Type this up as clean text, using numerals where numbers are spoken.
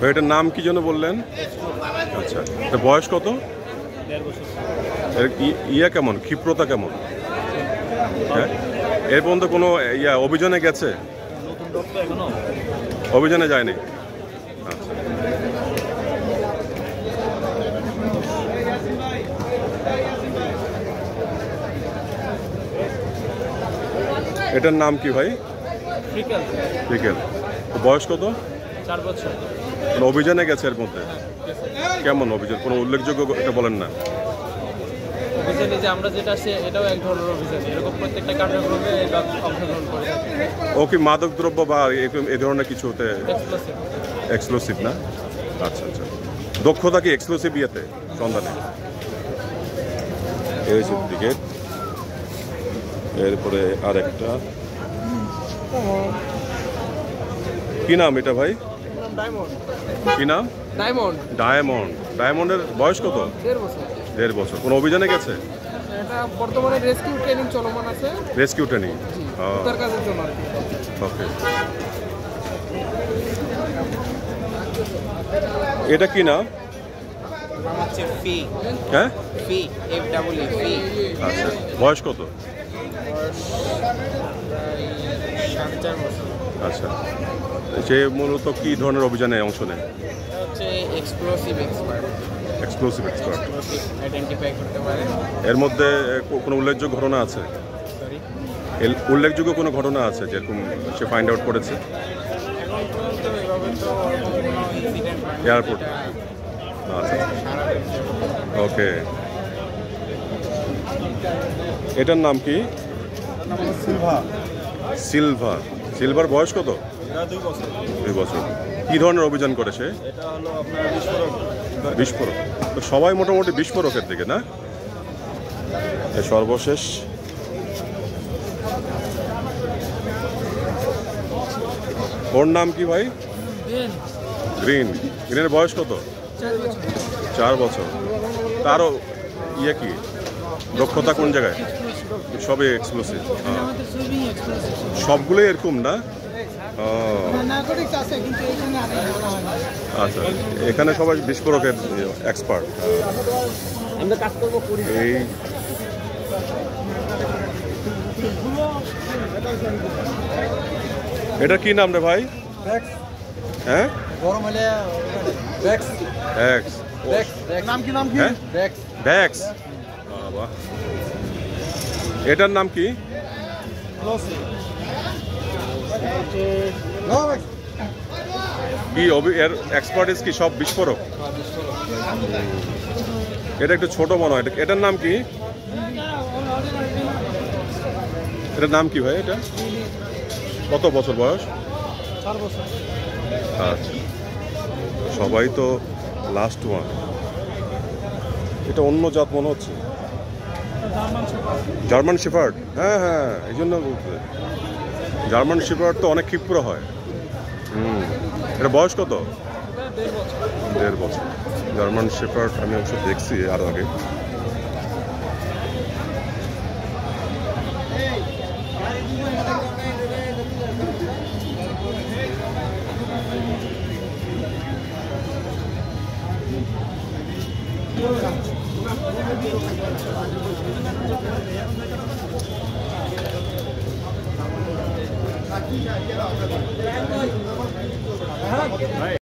এটার নাম কি যেন বললেন? আচ্ছা, এটা বয়স কত? এর ইয়া কেমন, ক্ষিপ্রতা কেমন? হ্যাঁ, এর পর্যন্ত কোনো অভিযানে গেছে? অভিযানে যায়নি। আচ্ছা, এটার নাম কি ভাই? বিকেল। বয়স কত? 4 বছর। অভিযানে গেছে এর মধ্যে? কেমন অভিযান, কোনো উল্লেখযোগ্য এটা বলেন না। অভিযানে যে আমরা যেটা আছে এটাও এক ধরনের অভিযান, এরকম প্রত্যেকটা কার্যক্রমে এটা অংশগ্রহণ করে। ও কি মাদক দ্রব্য বা এই ধরনের কিছুতে? এক্সক্লুসিভ না? আচ্ছা আচ্ছা, দক্ষতা কি এক্সক্লুসিভ ইয়েতে সন্ধানে? এই দিকে এরপরে আর একটা কি নাম এটা ভাই? কি নাম? ডায়মন্ড। ডায়মন্ডের বয়স কত? 1.5 বছর। কোন অভিযানে গেছে? এটা বর্তমানে রেস্কিউ ট্রেনিং চলমান আছে। রেস্কিউ ট্রেনিং, উদ্ধার কাজের জন্য। ওকে। এটা কি নাম? হচ্ছে ফি। হ্যাঁ, ফি, FEE ফি। আচ্ছা, বয়স কত? 4.5 বছর। আচ্ছা, সে মূলত কি ধরনের অভিযানে অংশ নেয়? হচ্ছে explosive expert. Explosive expert. Identify করতে পারে। এর মধ্যে কোনো উল্লেখযোগ্য ঘটনা আছে? উল্লেখযোগ্য কোনো ঘটনা আছে যেরকম সে ফাইন্ড আউট করেছে? এখন পর্যন্ত এভাবে তো কোনো ইনসিডেন্ট এয়ারপোর্ট। আচ্ছা, ওকে। এটার নাম কি? সিলভা। সিলভার বয়স কত? 2 বছর। কি ধরনের অভিযান করেছে? এটা হলো আপনার বিস্ফোরক। বিস্ফোরক। তো সবাই মোটামুটি বিস্ফোরকের দিকে না? সর্বশেষ ওর নাম কি ভাই? গ্রিন। গ্রিনের বয়স কত? 4 বছর। তারও ইয়ে কি, দক্ষতা কোন জায়গায়? সবই এক্সক্লুসিভ। সবগুলোই এরকম না? আচ্ছা, এখানে সবাই বিস্ফোরকের এক্সপার্ট। এই এটা কি নাম রে ভাই? হ্যাঁ, ব্যাক্স। বাহ, এটার নাম কি? কি এর এক্সপার্টিস কি সব বিস্ফোরক? এটা একটু ছোট মনে হয়। এটার নাম কি? এটার নাম কি ভাই? এটা কত বছর বয়স? 4 বছর। আচ্ছা, সবাই তো লাস্ট ওয়ান। এটা অন্য জাত মনে হচ্ছে। German shepherd. হ্যাঁ হ্যাঁ, এই জন্য বলতে। জার্মান শেফার্ড তো অনেক ক্ষিপ্র হয়। এটা বয়স কত? 1.5 বছর। জার্মান শেফার্ড আমি অবশ্য দেখছি আরো আগে। ভাই